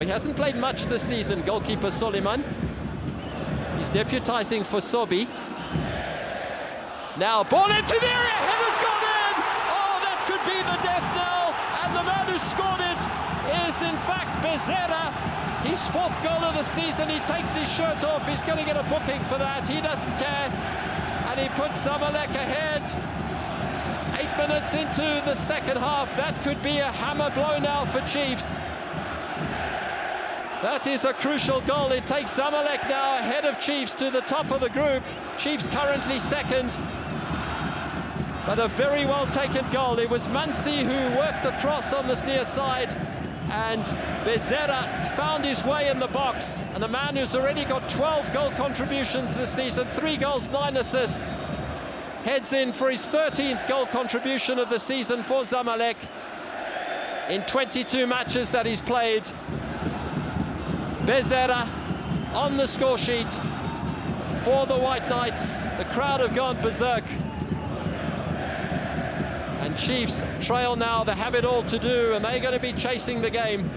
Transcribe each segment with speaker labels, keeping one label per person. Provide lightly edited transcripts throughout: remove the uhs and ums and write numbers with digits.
Speaker 1: He hasn't played much this season, goalkeeper Soliman. He's deputizing for Sobi. Now, ball into the area, header's gone in! Oh, that could be the death knell, and the man who scored it is in fact Bezerra. His 4th goal of the season. He takes his shirt off, he's going to get a booking for that, he doesn't care. And he puts Zamalek ahead. 8 minutes into the second half, that could be a hammer blow now for Chiefs. That is a crucial goal. It takes Zamalek now ahead of Chiefs to the top of the group. Chiefs currently 2nd. But a very well taken goal. It was Messi who worked the cross on the near side, and Bezerra found his way in the box. And a man who's already got 12 goal contributions this season, 3 goals, 9 assists, heads in for his 13th goal contribution of the season for Zamalek in 22 matches that he's played. Bezerra on the score sheet for the White Knights. The crowd have gone berserk. And Chiefs trail now, they have it all to do, and they're going to be chasing the game.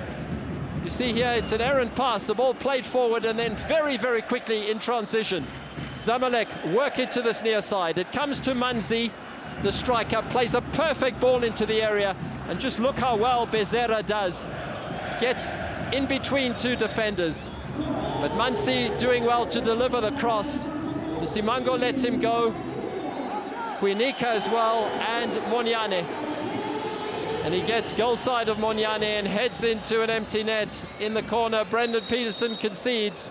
Speaker 1: You see here, it's an errant pass, the ball played forward, and then very, very quickly in transition, Zamalek work it to this near side. It comes to Manzi, the striker, plays a perfect ball into the area, and just look how well Bezerra does. Gets in between 2 defenders. But Mansi doing well to deliver the cross. Simango lets him go. Quinica as well, and Monyane. And he gets goal side of Monyane and heads into an empty net in the corner. Brendan Peterson concedes.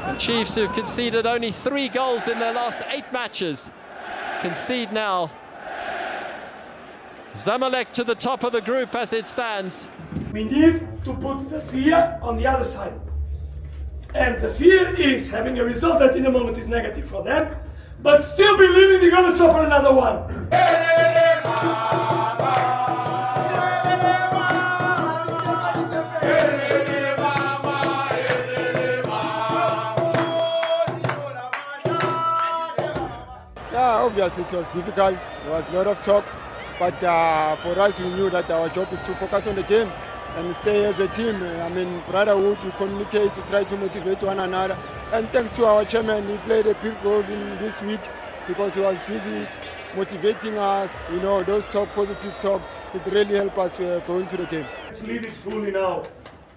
Speaker 1: And Chiefs, who've conceded only 3 goals in their last 8 matches, concede now. Zamalek to the top of the group as it stands.
Speaker 2: We need to put the fear on the other side. And the fear is having a result that in the moment is negative for them, but still believing they're going to suffer another one.
Speaker 3: Yeah, obviously it was difficult. There was a lot of talk. But for us, we knew that our job is to focus on the game and stay as a team. I mean, brotherhood, we communicate, to try to motivate one another. And thanks to our chairman, he played a big role in this week because he was busy motivating us. You know, those talk, positive talk, it really helped us to go into the game.
Speaker 2: Let's leave it fully now.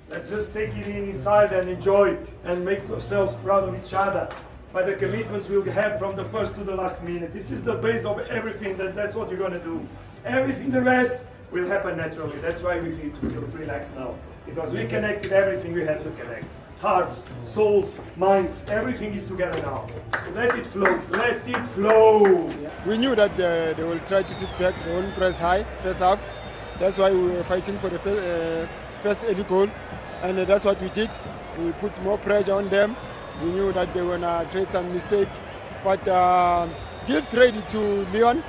Speaker 2: Let's just take it inside and enjoy and make ourselves proud of each other by the commitments we'll have from the first to the last minute. This is the base of everything, that's what you're going to do. Everything the rest will happen naturally. That's why we feel relaxed now. Because we connected everything we had to connect. Hearts, souls, minds, everything is together now. So let it flow, let it flow.
Speaker 3: We knew that they will try to sit back, they won't press high, first half. That's why we were fighting for the first early goal. And that's what we did. We put more pressure on them. We knew that they were going to create some mistake. But give credit to Leon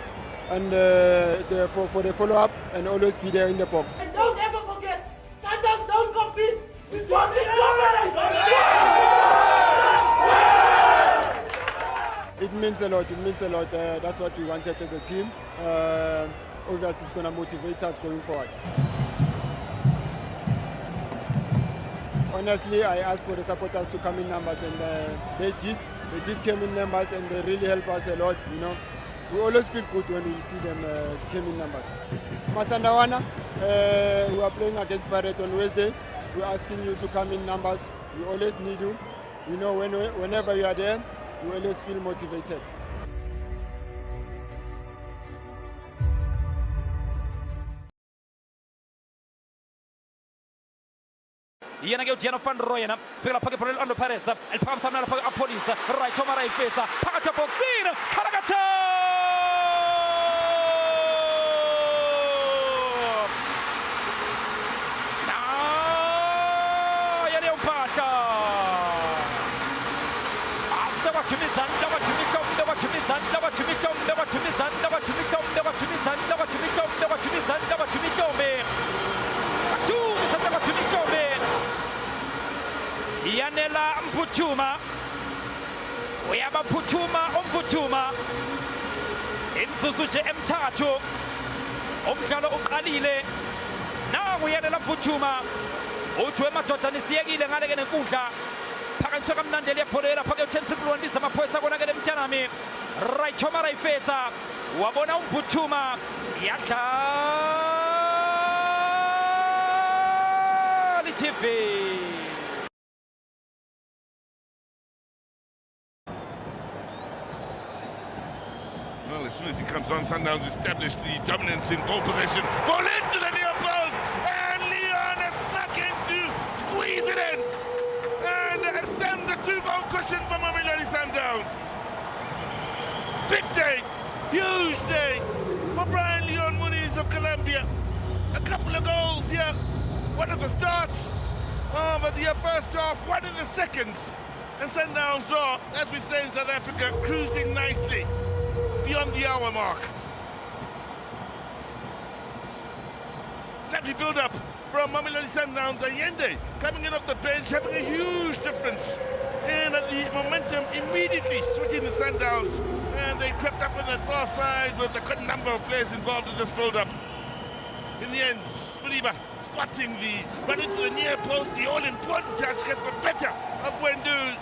Speaker 3: and for the follow-up and always be there in the box.
Speaker 4: And don't ever forget, Sundowns don't compete with
Speaker 3: It means a lot, it means a lot. That's what we wanted as a team. Obviously it's going to motivate us going forward. Honestly, I asked for the supporters to come in numbers, and they did. They did come in numbers, and they really help us a lot. You know, we always feel good when we see them came in numbers. Masandawana, we are playing against Barrett on Wednesday. We're asking you to come in numbers. We always need you. You know, whenever you are there, you always feel motivated.
Speaker 5: Yena ke Diano van Rooyen spela phake por Orlando Pirates el phaka msamna lapha apolice right over right fetsa phakathi boxini Kharakato no yena uphahla asewa thumizanda wathumizanda wathumizanda wathumizanda wathumizanda wathumizanda wathumizanda wathumizanda wathumizanda wathumizanda Yanela Mputuma uyabaphuthuma umphuthuma imzuzu nje emthathu umdlalo uqalile nangu Yanela Mputuma uthi wemadoda nisiyekile ngale-ke nenkundla phakanyiswe kamnandi eliyapholera phake u-10 triple 1 biza amaphoyisa konake lemtyanami right choma rayifetsa wabona umphuthuma yadlala i-TV.
Speaker 6: Well, as soon as he comes on, Sundowns established the dominance in ball possession. Ball into the near post, and Leon has snuck in to squeeze it in, and has stemmed the 2-goal cushion for Mamelodi Sundowns. Big day, huge day for Brian Leon Muniz of Colombia. A couple of goals here, one at the start of the first half, one in the second, and Sundowns are, as we say in South Africa, cruising nicely beyond the hour mark. Lovely build-up from Mamelodi Sundowns. Allende coming in off the bench, having a huge difference in the momentum, immediately switching the Sundowns, and they crept up on that far side with a good number of players involved in this build-up. In the end, Fuliba spotting the run into the near post, the all-important touch gets the better of Wendu.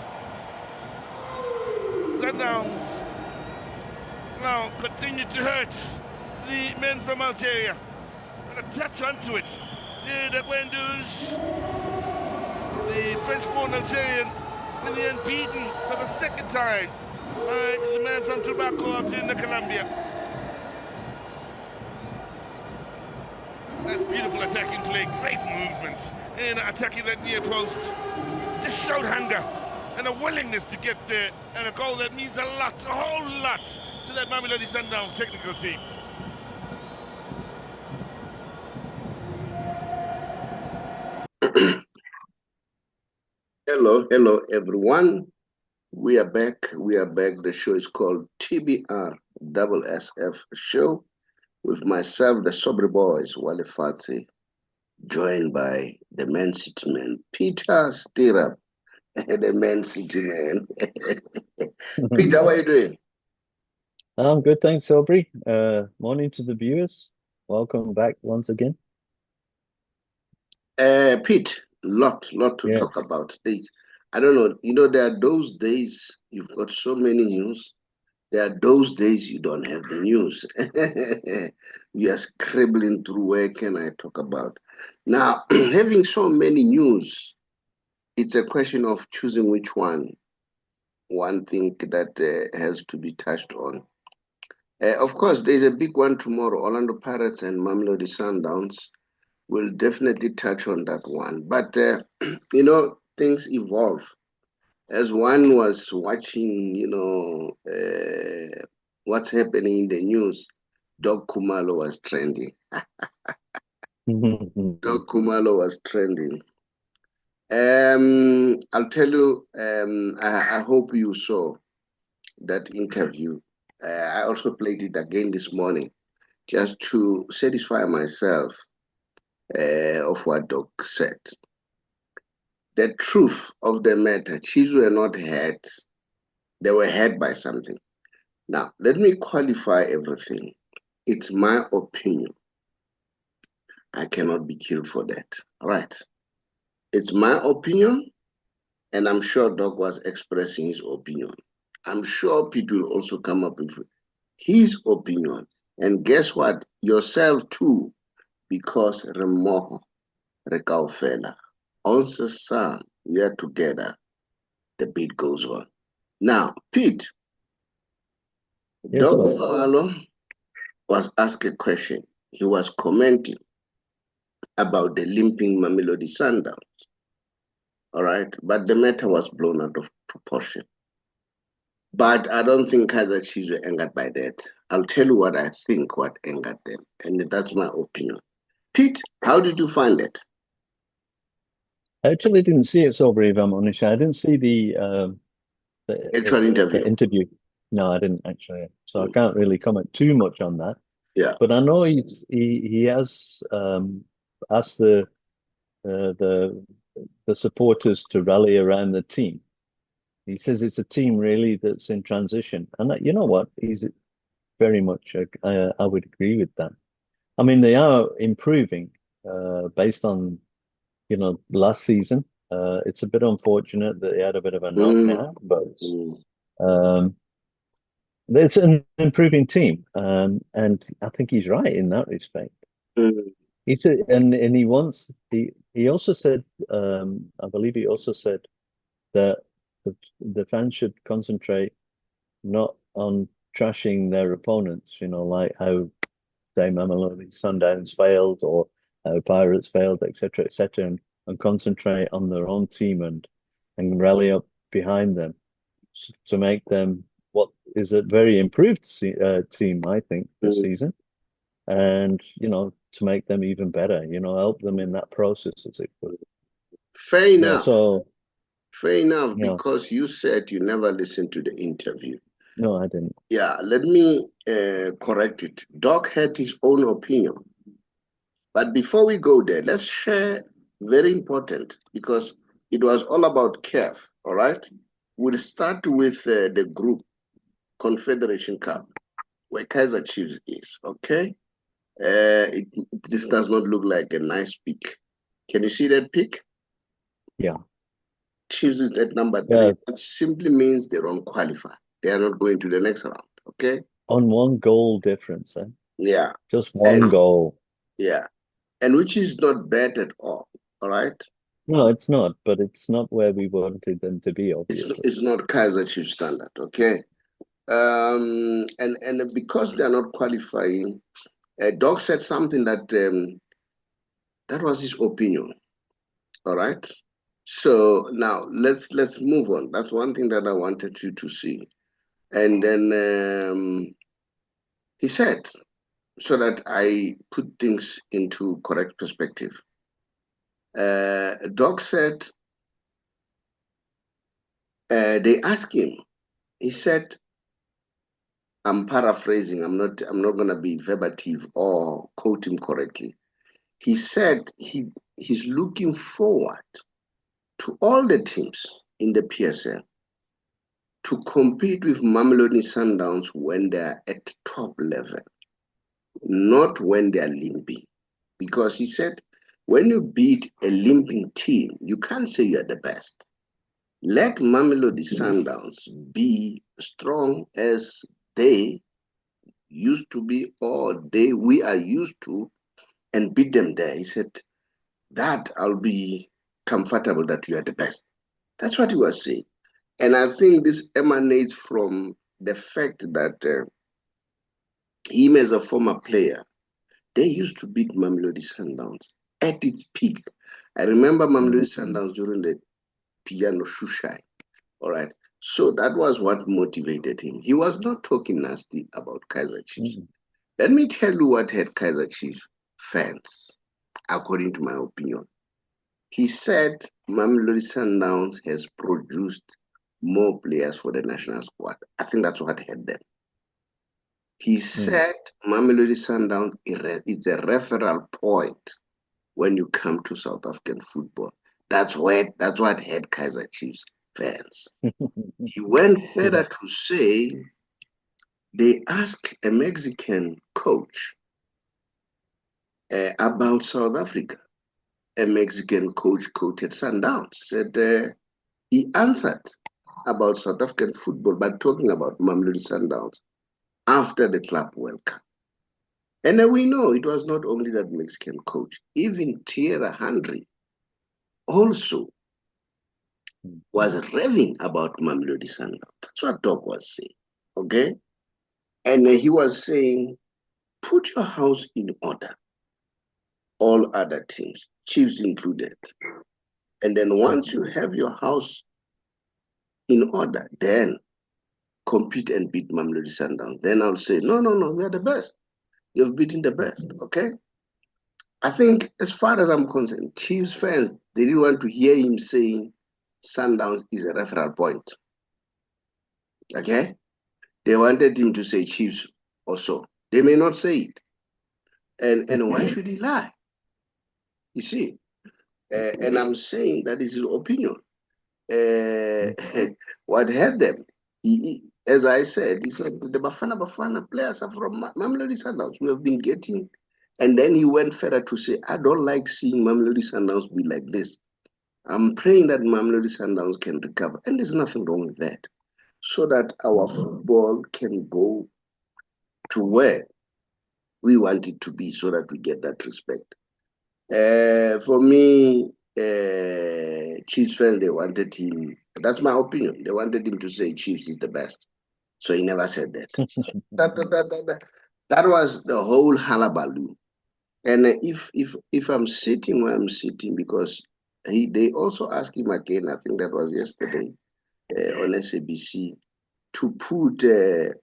Speaker 6: Sundowns now continue to hurt the men from Algeria. Got a touch onto it. Did Wendu's, the French-born Algerian, in the end beaten for the second time by the man from Tobacco of Colombia. That's beautiful attacking play, great movements in attacking that near post. Just showed hunger and a willingness to get there, and a goal that means a lot, a whole lot, to that Mamelodi Sundowns technical team.
Speaker 7: Hello everyone. We are back. The show is called TBR SSF Show with myself, the Saubrey Boyz Walefatshe, joined by the Man City man, Peter Stirrup, the Man City man. Peter, how are you doing?
Speaker 8: I'm good, thanks, Saubrey. Morning to the viewers. Welcome back once again.
Speaker 7: Pete, lot to talk about. I don't know, there are those days you've got so many news. There are those days you don't have the news. We are scribbling through where can I talk about. Now, having so many news, it's a question of choosing which one thing that has to be touched on. Of course, there's a big one tomorrow, Orlando Pirates and Mamelodi Sundowns. We'll definitely touch on that one. But, things evolve. As one was watching, what's happening in the news, Doc Khumalo was trending. Doc Khumalo was trending. I'll tell you, I hope you saw that interview. I also played it again this morning just to satisfy myself of what Doc said. The truth of the matter, Chiefs were not hurt. They were hurt by something. Now, let me qualify everything. It's my opinion. I cannot be killed for that. All right. It's my opinion, and I'm sure Doc was expressing his opinion. I'm sure people will also come up with his opinion. And guess what? Yourself too, because Remoho, Rekaufela, also son, we are together. The beat goes on. Now, Pete,
Speaker 8: Yes,
Speaker 7: Doctor
Speaker 8: Lord.
Speaker 7: Khumalo was asked a question. He was commenting about the limping Mamelodi Sundowns. All right, but the matter was blown out of proportion. But I don't think Kaizer Chiefs were angered by that. I'll tell you what I think, what angered them, and that's my opinion. Pete, how did you find it?
Speaker 8: I actually didn't see it, Saubrey, if I'm honest. I didn't see the
Speaker 7: Actual interview.
Speaker 8: The interview. No, I didn't actually. So I can't really comment too much on that.
Speaker 7: Yeah.
Speaker 8: But I know he has asked the supporters to rally around the team. He says it's a team really that's in transition, and that, you know what, he's very much. I would agree with that. I mean, they are improving based on last season. It's a bit unfortunate that he had a bit of a knock now, but it's an improving team, and I think he's right in that respect. He said, and he also said, I believe he also said that the fans should concentrate not on trashing their opponents, like how say Mamelodi Sundowns failed or how Pirates failed, etc., and concentrate on their own team and rally up behind them to make them what is a very improved team, I think, this season, and to make them even better, help them in that process, as it were.
Speaker 7: Fair enough. Fair enough,
Speaker 8: Yeah.
Speaker 7: because you said you never listened to the interview.
Speaker 8: No, I didn't.
Speaker 7: Yeah, let me correct it. Doc had his own opinion. But before we go there, let's share, very important, because it was all about CAF, all right? We'll start with the group Confederation Cup, where Kaizer Chiefs is, okay? This does not look like a nice pick. Can you see that pick?
Speaker 8: Yeah.
Speaker 7: Chiefs is at number 3, which simply means they don't qualify. They are not going to the next round, okay?
Speaker 8: On 1 goal difference, eh?
Speaker 7: Yeah.
Speaker 8: Just one goal.
Speaker 7: Yeah. And which is not bad at all right?
Speaker 8: No, it's not, but it's not where we wanted them to be, obviously.
Speaker 7: It's not Kaizer Chiefs standard, okay? And because they are not qualifying, Doc said something that that was his opinion, all right? So now let's move on. That's one thing that I wanted you to see. And then he said, so that I put things into correct perspective. Doc said, they asked him, he said, I'm paraphrasing, I'm not gonna be verbative or quote him correctly. He said he's looking forward to all the teams in the PSL to compete with Mamelodi Sundowns when they're at top level, not when they're limping. Because he said, when you beat a limping team, you can't say you're the best. Let Mamelodi Sundowns be strong as they used to be, or we are used to, and beat them there. He said, that I'll be comfortable that you are the best. That's what he was saying. And I think this emanates from the fact that him as a former player, they used to beat Mamelodi Sundowns at its peak. I remember Mamelodi Sundowns during the piano Shushai. All right. So that was what motivated him. He was not talking nasty about Kaizer Chiefs. Let me tell you what had Kaizer Chiefs fans, according to my opinion. He said Mamelodi Sundowns has produced more players for the national squad. I think that's what had them. He said Mamelodi Sundowns is a referral point when you come to South African football. That's what had Kaizer Chiefs fans. He went further to say they asked a Mexican coach about South Africa. A Mexican coach quoted Sundowns, said he answered about South African football by talking about Mamelodi Sundowns after the Club World Cup. And then we know it was not only that Mexican coach, even Thierry Henry also was raving about Mamelodi Sundowns. That's what Doc was saying, okay? And he was saying, put your house in order, all other teams, Chiefs included. And then once you have your house in order, then compete and beat Mamelodi Sundowns. Then I'll say, no, we are the best. You've beaten the best, okay? I think as far as I'm concerned, Chiefs fans, they didn't want to hear him saying Sundowns is a referral point, okay? They wanted him to say Chiefs or so. They may not say it. And why should he lie? You see? And I'm saying that is his opinion. What had them? As I said, he said the Bafana players are from Mamelodi Sundowns. We have been getting And then he went further to say, I don't like seeing Mamelodi Sundowns be like this. I'm praying that Mamelodi Sundowns can recover. And there's nothing wrong with that. So that our football can go to where we want it to be, so that we get that respect. For me, Chiefs fans, they wanted him. That's my opinion. They wanted him to say Chiefs is the best. So he never said that. That was the whole hullabaloo. And if I'm sitting where I'm sitting, because they also asked him again, I think that was yesterday on SABC, to put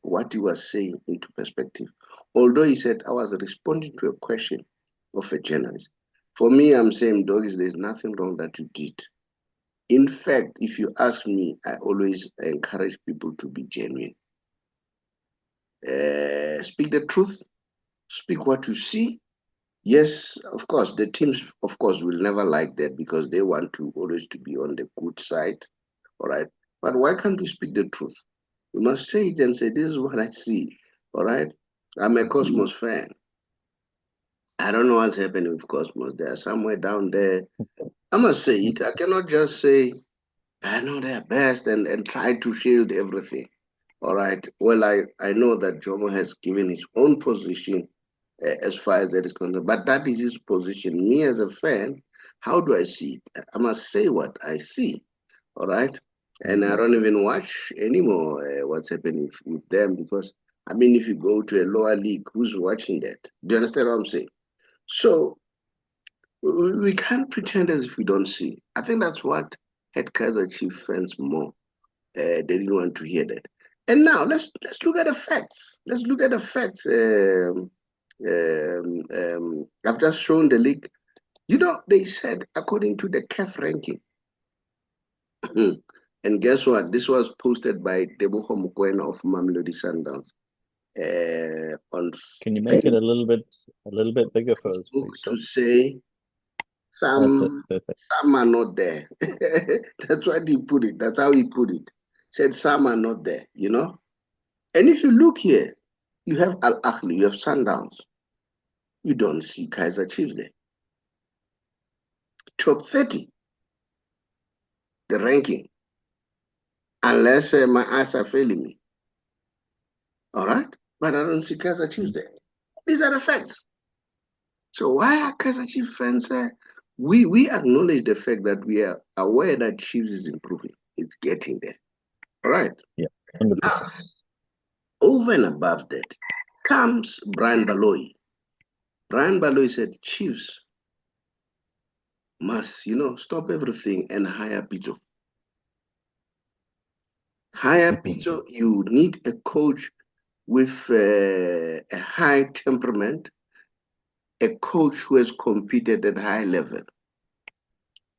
Speaker 7: what he was saying into perspective. Although he said, I was responding to a question of a journalist. For me, I'm saying, Doggies, there's nothing wrong that you did. In fact, if you ask me, I always encourage people to be genuine. Speak the truth, speak what you see. Yes, of course, the teams, of course, will never like that because they want to always to be on the good side, all right? But why can't we speak the truth? We must say it and say, this is what I see, all right? I'm a Cosmos fan. I don't know what's happening with Cosmos. They are somewhere down there. I must say it. I cannot just say, I know they're best and try to shield everything, all right? Well, I know that Jomo has given his own position as far as that is concerned, but that is his position. Me as a fan, how do I see it? I must say what I see, all right? And I don't even watch anymore what's happening with them because, I mean, if you go to a lower league, who's watching that? Do you understand what I'm saying? So we can't pretend as if we don't see. I think that's what had Kaizer Chiefs fans more. They didn't want to hear that. And now let's look at the facts. Let's look at the facts. I've just shown the league. You know, they said according to the CAF ranking. And guess what? This was posted by Tebogo Mokoena of Mamelodi Sundowns.
Speaker 8: Can you make it a little bit bigger for us, please?
Speaker 7: To say some are not there. That's what he put it. That's how he put it. Said some are not there, you know. And if you look here, you have Al Ahly, you have Sundowns. You don't see Kaizer Chiefs there. Top 30, the ranking, unless my eyes are failing me. All right? But I don't see Kaizer Chiefs there. These are the facts. So why are Kaizer Chiefs fans there? We acknowledge the fact that we are aware that Chiefs is improving. It's getting there. All right?
Speaker 8: Yeah, 100%.
Speaker 7: Now, over and above that comes Brian Baloyi. Brian Baloyi said, Chiefs must, stop everything and hire Pito. Hire Pito. You need a coach with a high temperament, a coach who has competed at high level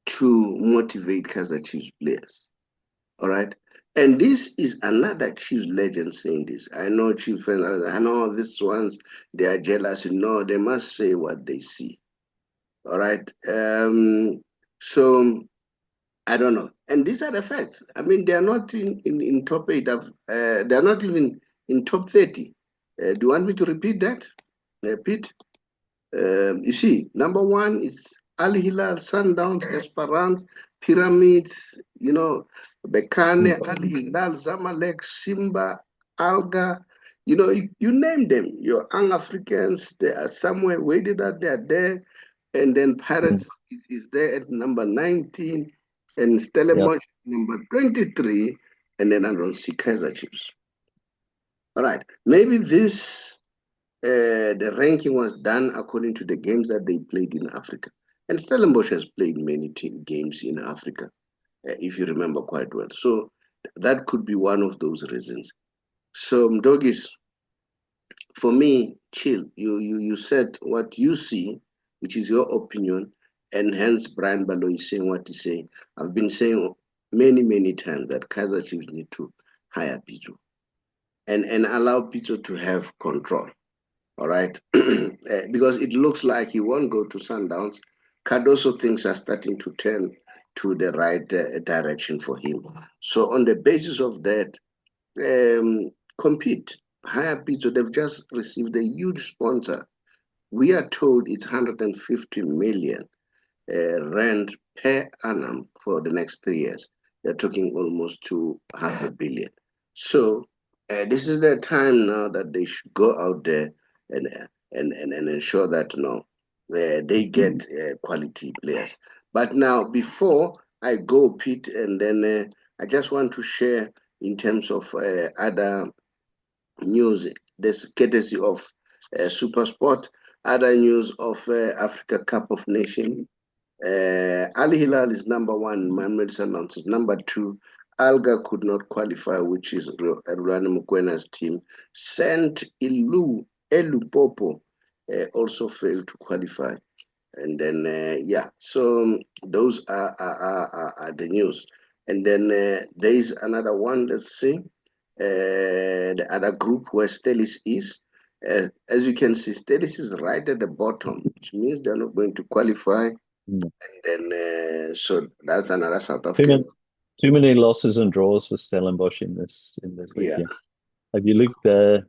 Speaker 7: to motivate Kaizer Chiefs players. All right? And this is another Chiefs legend saying this. I know Chiefs fans, I know these ones, they are jealous. No, they must say what they see. All right? So, I don't know. And these are the facts. I mean, they are not in top 8. They are not even in top 30. Do you want me to repeat that? Pete? You see, number 1 is Al Hilal, Sundowns, Esperance, Pyramids, Bekane, Al Hilal, Zamalek, Simba, Alga, you name them. Your young Africans, they are somewhere weighted that they are there. And then Pirates is there at number 19, and Stellenbosch number 23, and then I don't see Kaizer Chiefs. All right, maybe this, the ranking was done according to the games that they played in Africa. And Stellenbosch has played many games in Africa, if you remember quite well. So that could be one of those reasons. So, Doggies, for me, chill. You said what you see, which is your opinion, and hence Brian Baloyi is saying what he's saying. I've been saying many, many times that Kaizer Chiefs need to hire Pito and allow Pito to have control. All right? Because it looks like he won't go to Sundowns. Cardoso things are starting to turn to the right direction for him. So on the basis of that, compete, hire Pito. They've just received a huge sponsor we are told it's 150 million rand per annum for the next 3 years. They're talking almost to $500 million. So this is the time now that they should go out there and ensure that they get quality players. But now, before I go, Pete, and then I just want to share in terms of other news, this courtesy of Super Sport, other news of Africa Cup of Nations. Al Hilal is number 1, Mamelodi Sundowns is number 2. Alga could not qualify, which is Rulani Mukwena's team. Saint Elupopo also failed to qualify. And then, so those are the news. And then there is another one, let's see. The other group where Stelis is. As you can see, Stelis is right at the bottom, which means they're not going to qualify. And then, so that's another South African.
Speaker 8: Too many losses and draws for Stellenbosch in this league. Yeah. Have you looked there?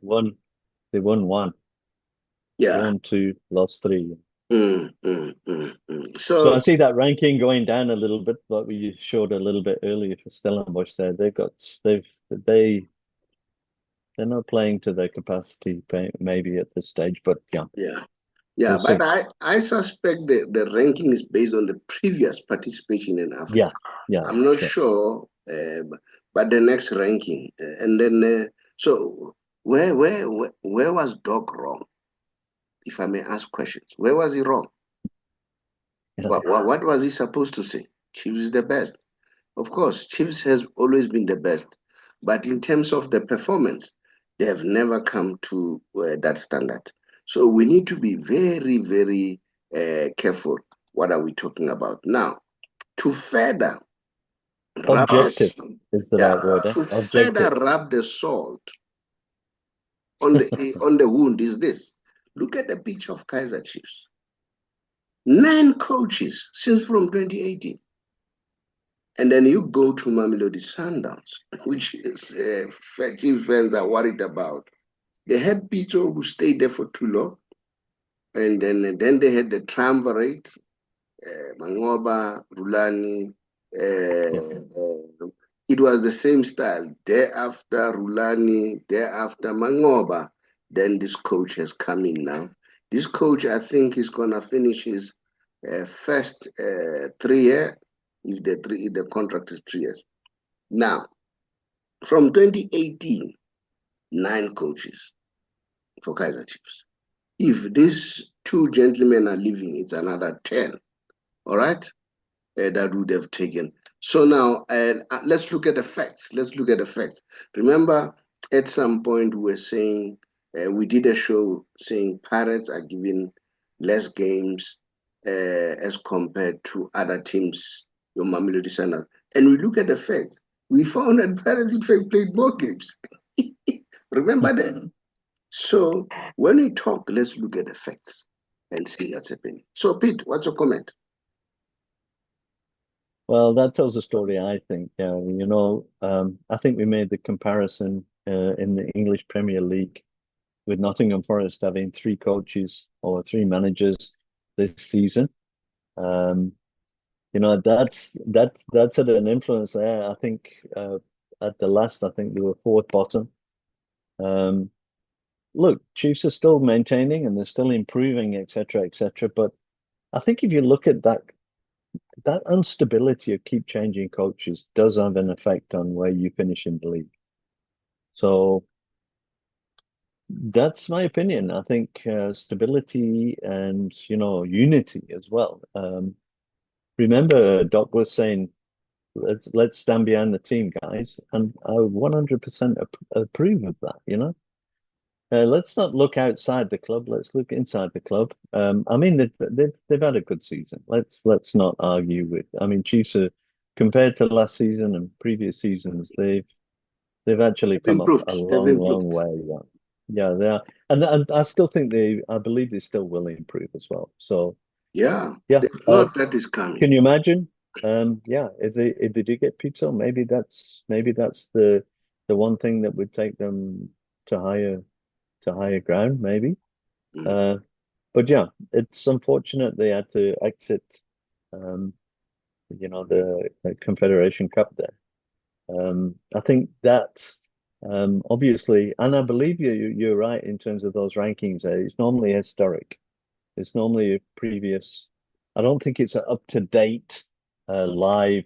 Speaker 8: They won 1.
Speaker 7: Yeah.
Speaker 8: Won 2, lost 3.
Speaker 7: So
Speaker 8: I see that ranking going down a little bit, like we showed a little bit earlier for Stellenbosch there. They're not playing to their capacity maybe at this stage, but yeah.
Speaker 7: Yeah, but I suspect the ranking is based on the previous participation in Africa.
Speaker 8: Yeah.
Speaker 7: I'm not sure, but the next ranking, and then so where was Doc wrong? If I may ask questions, where was he wrong? What was he supposed to say? Chiefs is the best. Of course, Chiefs has always been the best, but in terms of the performance, they have never come to that standard. So we need to be very, very careful. What are we talking about now? To further
Speaker 8: objective is the right word.
Speaker 7: To further rub the salt on the on the wound is this. Look at the picture of Kaizer Chiefs. 9 coaches since from 2018. And then you go to Mamelodi Sundowns, which is Chief fans are worried about. They had people who stayed there for too long. And then they had the triumvirate, Mangoba, Rulani. It was the same style. Day after Rulani, day after Mangoba. Then this coach has come in now. This coach, I think, is going to finish his first 3 year, if the contract is 3 years. Now, from 2018, 9 coaches for Kaizer Chiefs. If these 2 gentlemen are leaving, it's another 10. All right? That would have taken. So now, let's look at the facts. Remember, at some point, we were saying, we did a show saying Pirates are given less games as compared to other teams, your Mamelodi Sundowns. And we look at the facts. We found that Pirates, in fact, played more games. Remember that? So when we talk, let's look at the facts and see what's happening. So, Pete, what's your comment?
Speaker 8: Well, that tells a story, I think. I think we made the comparison in the English Premier League with Nottingham Forest having 3 coaches or 3 managers this season. That's had an influence there. I think at the last, I think they were 4th bottom. Look, Chiefs are still maintaining and they're still improving, etc., etc. But I think if you look at that instability of keep changing coaches does have an effect on where you finish in the league. So that's my opinion. I think stability and unity as well. Remember, Doc was saying, let's stand behind the team, guys, and I 100% approve of that. Let's not look outside the club. Let's look inside the club. I mean, they've had a good season. Let's not argue with. I mean, Chiefs are, compared to last season and previous seasons, they've actually come up a long way. Yeah, they are, and I still think I believe they still will improve as well. So
Speaker 7: yeah, that is coming.
Speaker 8: Can you imagine? If they do get pizza, maybe that's the one thing that would take them to higher ground, maybe. But yeah, it's unfortunate they had to exit, the Confederation Cup there. I think that obviously, and I believe you're right in terms of those rankings. It's normally historic. It's normally a previous. I don't think it's an up-to-date live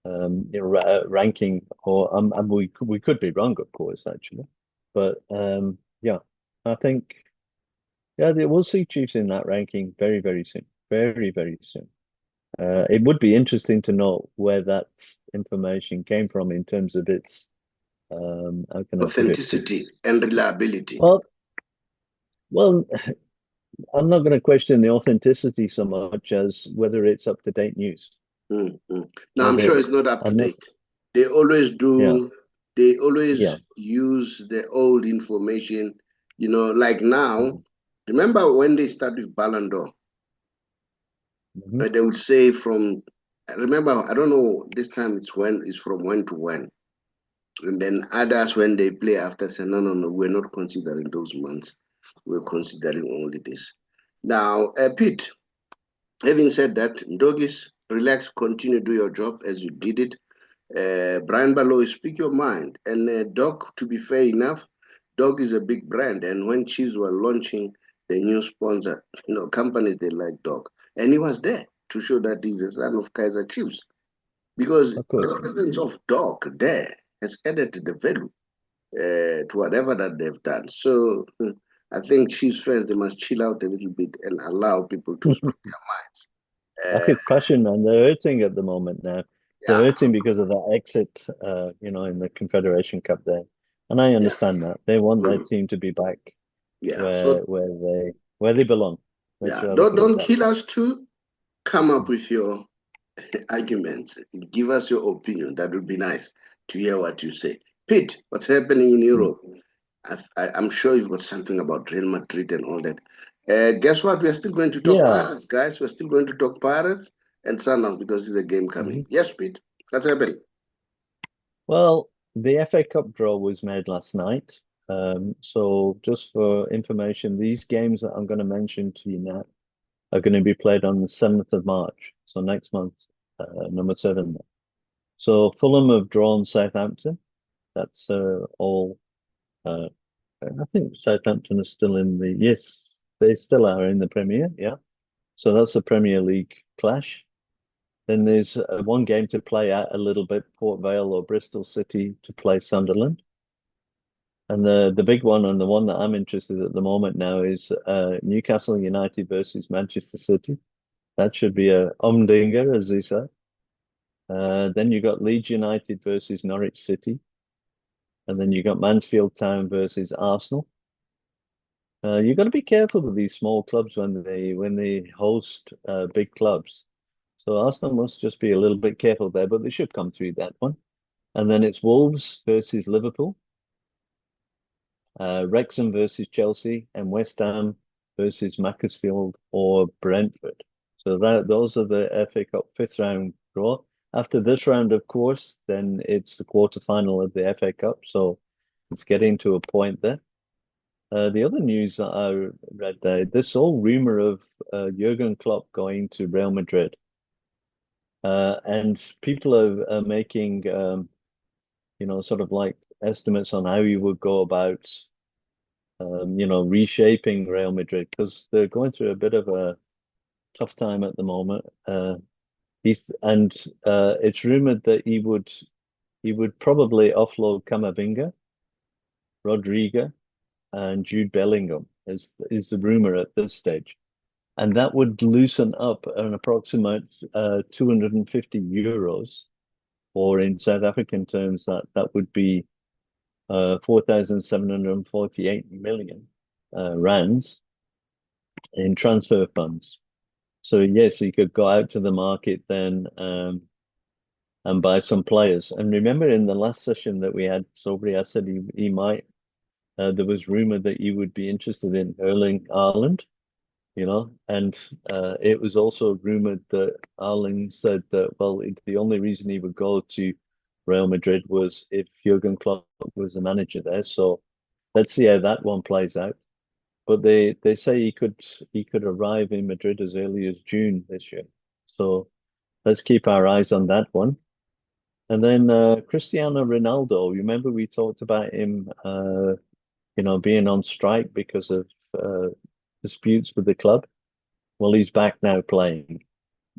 Speaker 8: ranking, or we could be wrong, of course, actually. But yeah, I think we'll see Chiefs in that ranking very, very soon. Very, very soon. It would be interesting to know where that information came from in terms of its how can
Speaker 7: authenticity and reliability.
Speaker 8: Well, I'm not going to question the authenticity so much as whether it's up-to-date news.
Speaker 7: No, I'm sure it's not up to date. They always do.
Speaker 8: Yeah.
Speaker 7: They always use the old information. Like now. Remember when they start with Ballon d'Or? But they would say from. Remember, I don't know. This time it's from when to when, and then others when they play after say no, we're not considering those months. We're considering only this. Now, Pete. Having said that, doggies, relax, continue do your job as you did it. Brian Baloy, speak your mind. And Doc, to be fair enough, Doc is a big brand. And when Chiefs were launching the new sponsor, companies, they like Doc. And he was there to show that he's the son of Kaizer Chiefs. Because the presence of Doc there has added to the value to whatever that they've done. So I think Chiefs fans, they must chill out a little bit and allow people to speak their minds.
Speaker 8: I could question, man. They're hurting at the moment now. They're hurting because of that exit, in the Confederation Cup there. And I understand that. They want their team to be back where they belong.
Speaker 7: Don't kill us too. Come up with your arguments. Give us your opinion. That would be nice to hear what you say. Pete, what's happening in Europe? I'm sure you've got something about Real Madrid and all that. Guess what? We are still going to talk Pirates, guys. We're still going to talk Pirates and Sundowns because there's a game coming. Yes, Pete. What's happening?
Speaker 8: Well, the FA Cup draw was made last night. So just for information, these games that I'm going to mention to you now are going to be played on the 7th of March. So next month, number 7. So Fulham have drawn Southampton. That's all. I think Southampton are still in the they still are in the Premier, yeah. So that's the Premier League clash. Then there's one game to play out a little bit, Port Vale or Bristol City to play Sunderland. And the big one and the one that I'm interested in at the moment now is Newcastle United versus Manchester City. That should be a umdinger, as they say. Then you got Leeds United versus Norwich City. And then you got Mansfield Town versus Arsenal. You've got to be careful with these small clubs when they host big clubs. So Arsenal must just be a little bit careful there, but they should come through that one. And then it's Wolves versus Liverpool, Wrexham versus Chelsea, and West Ham versus Macclesfield or Brentford. So those are the FA Cup 5th round draw. After this round, of course, then it's the quarterfinal of the FA Cup. So it's getting to a point there. The other news that I read there, this whole rumor of Jurgen Klopp going to Real Madrid. And people are making, sort of like estimates on how he would go about, reshaping Real Madrid because they're going through a bit of a tough time at the moment. It's rumored that he would probably offload Camavinga, Rodrigo, and Jude Bellingham is the rumor at this stage. And that would loosen up an approximate 250 euros, or in South African terms, that would be 4,748 million rands in transfer funds. So yes, he could go out to the market then and buy some players. And remember, in the last session that we had, Saubrey, I said he might. There was rumor that he would be interested in Erling Haaland. And it was also rumored that Haaland said that, the only reason he would go to Real Madrid was if Jurgen Klopp was the manager there. So let's see how that one plays out. but they say he could arrive in Madrid as early as June this year. So let's keep our eyes on that one. And then Cristiano Ronaldo, remember we talked about him, being on strike because of disputes with the club. Well, he's back now playing.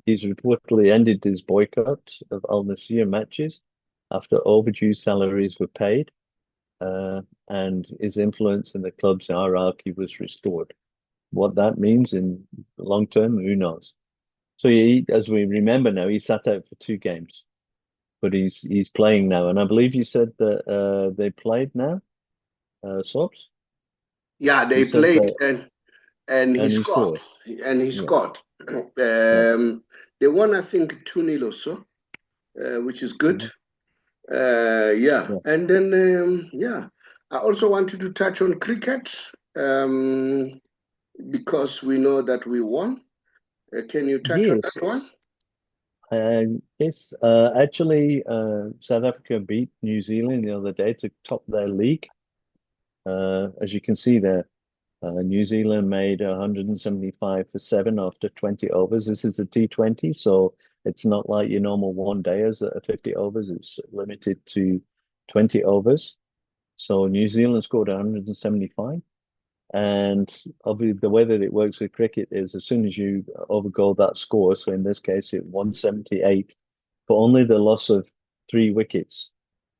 Speaker 8: He's reportedly ended his boycott of Al Nassr matches after overdue salaries were paid, and his influence in the club's hierarchy was restored. What that means in the long term, who knows? So as we remember now, he sat out for 2 games, but he's playing now, and I believe you said that they played now, Sobs?
Speaker 7: Yeah, they played and he scored. And he scored. They won, I think, 2-0 or so, which is good. And then I also wanted to touch on cricket because we know that we won. Can you touch on that one?
Speaker 8: Yes, actually, South Africa beat New Zealand the other day to top their league. As you can see there, New Zealand made 175 for 7 after 20 overs. This is the T20, so it's not like your normal one-dayers that are 50 overs. It's limited to 20 overs. So New Zealand scored 175. And obviously the way that it works with cricket is as soon as you overgo that score, so in this case it 178, for only the loss of 3 wickets.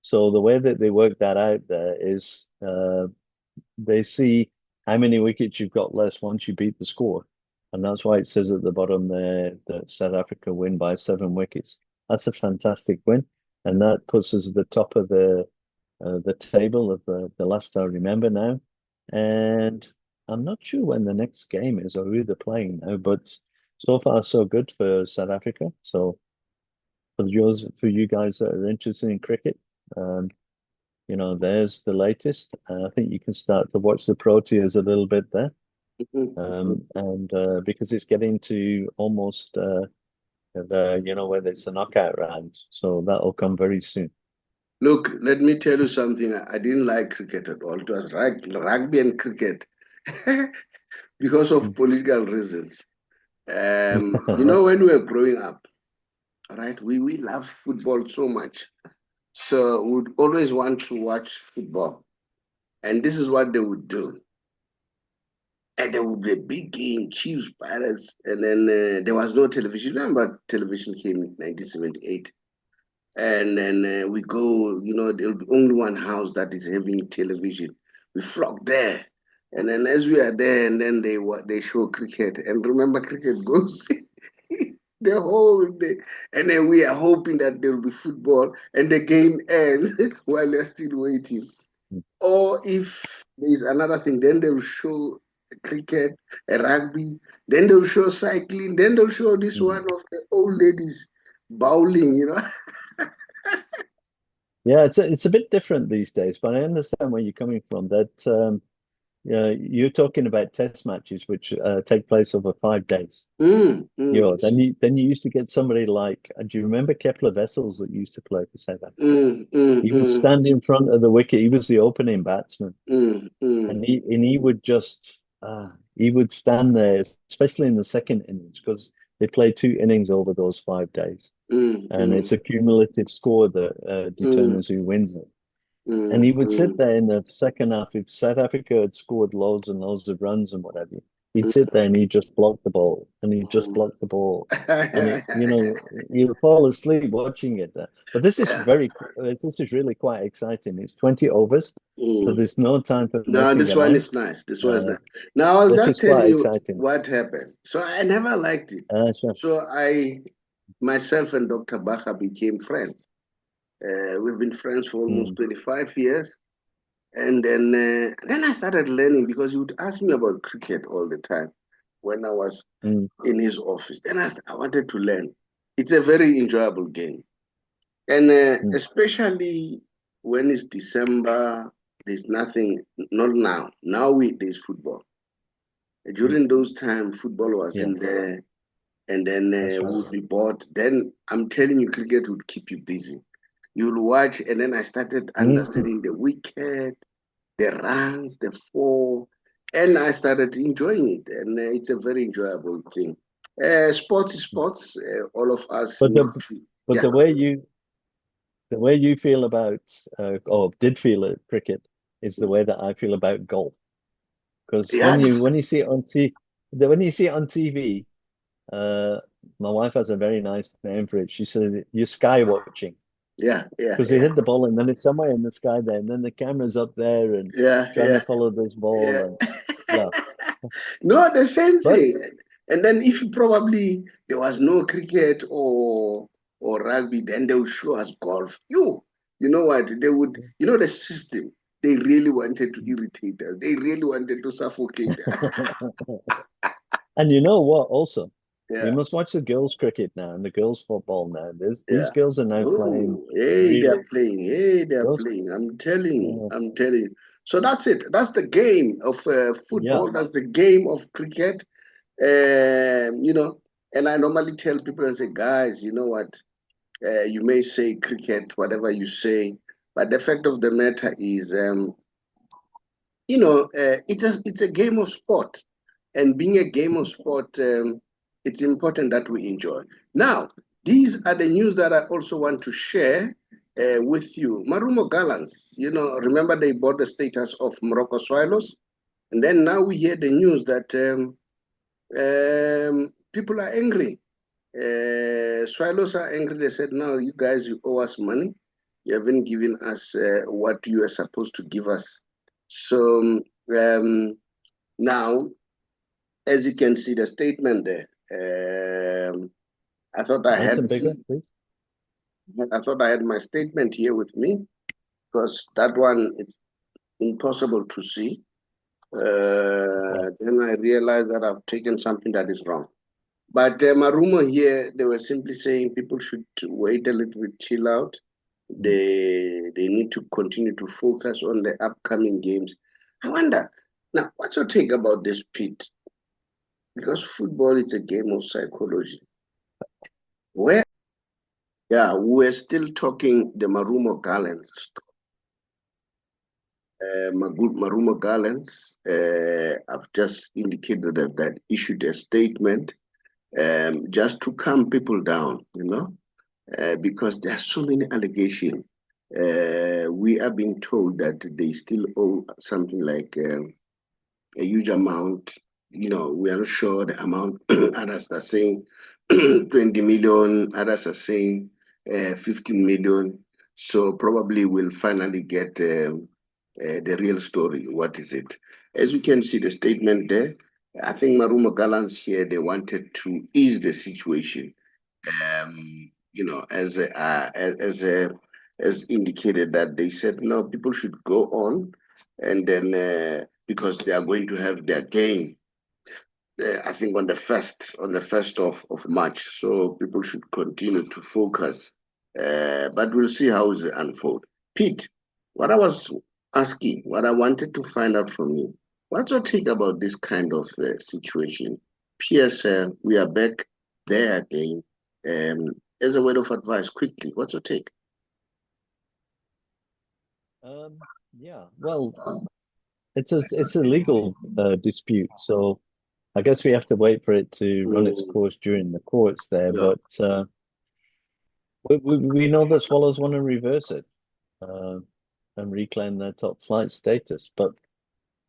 Speaker 8: So the way that they work that out there is they see how many wickets you've got less once you beat the score. And that's why it says at the bottom there that South Africa win by 7 wickets. That's a fantastic win. And that puts us at the top of the table of the last I remember now. And I'm not sure when the next game is or who they're playing now, but so far so good for South Africa. So for you guys that are interested in cricket, there's the latest. I think you can start to watch the Proteas a little bit there. And because it's getting to almost where there's a knockout round, so that'll come very soon.
Speaker 7: Look, let me tell you something. I didn't like cricket at all. It was rugby and cricket because of political reasons. When we were growing up, right, we love football so much. So we'd always want to watch football. And this is what they would do. And there would be a big game, Chiefs, Pirates, and then there was no television. Remember, television came in 1978. And then we go, there'll be only one house that is having television. We flock there. And then as we are there, and then they show cricket. And remember, cricket goes the whole day. And then we are hoping that there will be football and the game ends while they're still waiting. Or if there's another thing, then they'll show cricket, rugby, then they'll show cycling, then they'll show this one of the old ladies bowling,
Speaker 8: Yeah, it's a bit different these days, but I understand where you're coming from. That you're talking about test matches which take place over 5 days. Then you used to get somebody like, do you remember Kepler Wessels that used to play for South Africa? He would stand in front of the wicket. He was the opening batsman, and he would just he would stand there, especially in the second innings, because they play 2 innings over those 5 days, and it's a cumulative score that determines who wins it. And he would sit there in the second half. If South Africa had scored loads and loads of runs and whatever, he'd sit there and he'd just block the ball, and he'd just block the ball, and you'll fall asleep watching it. But this is really quite exciting. It's 20 overs, so there's no time for.
Speaker 7: No, this one is nice. This one is nice. Now I was just telling you what happened. So I never liked it.
Speaker 8: Sure.
Speaker 7: So myself and Dr. Baha became friends. We've been friends for almost 25 years. And then I started learning because he would ask me about cricket all the time when I was in his office. Then I wanted to learn. It's a very enjoyable game. And especially when it's December, there's nothing, not now. Now there's football. During those times, football was in there. And then we would be bored. Then I'm telling you, cricket would keep you busy. You'll watch, and then I started understanding the wicket, the runs, the 4, and I started enjoying it, and it's a very enjoyable thing. Sports is sports. All of us
Speaker 8: But
Speaker 7: need
Speaker 8: the
Speaker 7: to.
Speaker 8: but
Speaker 7: Yeah.
Speaker 8: the way you feel about or did feel at cricket is the way that I feel about golf. Because
Speaker 7: Yes.
Speaker 8: when you see it on when you see it on TV, my wife has a very nice name for it. She says you're sky watching.
Speaker 7: Yeah, yeah.
Speaker 8: Because they hit the ball and then it's somewhere in the sky there, and then the camera's up there and trying to follow this ball and yeah.
Speaker 7: No, the same
Speaker 8: But
Speaker 7: thing. And then if probably there was no cricket or rugby, then they would show us golf. You know what? They would, the system. They really wanted to irritate us. They really wanted to suffocate us.
Speaker 8: and you know what? Also,
Speaker 7: Yeah.
Speaker 8: you must watch the girls' cricket now and the girls' football now. These
Speaker 7: Yeah.
Speaker 8: girls are now playing.
Speaker 7: Hey, they're
Speaker 8: Really,
Speaker 7: playing. Hey, they're
Speaker 8: girls.
Speaker 7: playing. I'm telling you.
Speaker 8: Yeah.
Speaker 7: I'm telling you. So that's it. That's the game of football.
Speaker 8: Yeah.
Speaker 7: That's the game of cricket. And I normally tell people and say, guys, you know what? You may say cricket, whatever you say, but the fact of the matter is, it's a game of sport, and being a game of sport, it's important that we enjoy. Now, these are the news that I also want to share with you. Marumo Gallants, remember they bought the status of Morocco Swallows, and then now we hear the news that people are angry. Swallows are angry. They said, "No, you guys, you owe us money. You haven't given us what you are supposed to give us." So now, as you can see, the statement there. I thought I had.
Speaker 8: Bigger, please.
Speaker 7: I thought I had my statement here with me, because that one it's impossible to see. Then I realized that I've taken something that is wrong. But Marumo here, they were simply saying people should wait a little bit, chill out. They need to continue to focus on the upcoming games. I wonder, now, what's your take about this, Pete? Because football is a game of psychology. We're still talking the Marumo Gallants. Marumo Gallants, I've just indicated that issued a statement just to calm people down, because there are so many allegations. We are being told that they still owe something like a huge amount. We are not sure the amount. Others are saying 20 million, others are saying 15 million. So probably we'll finally get the real story. What is it? As you can see the statement there, I think Marumo Gallants here, they wanted to ease the situation. As indicated that they said, no, people should go on, and then because they are going to have their game, I think on the first of March. So people should continue to focus, but we'll see how it unfolds. Pete, what I was asking, what I wanted to find out from you, what's your take about this kind of situation? PSL, we are back there again. As a word of advice, quickly, what's your take?
Speaker 8: Yeah, well, it's a legal dispute, so I guess we have to wait for it to run its course during the courts there. Yeah. But we know that Swallows want to reverse it and reclaim their top flight status, but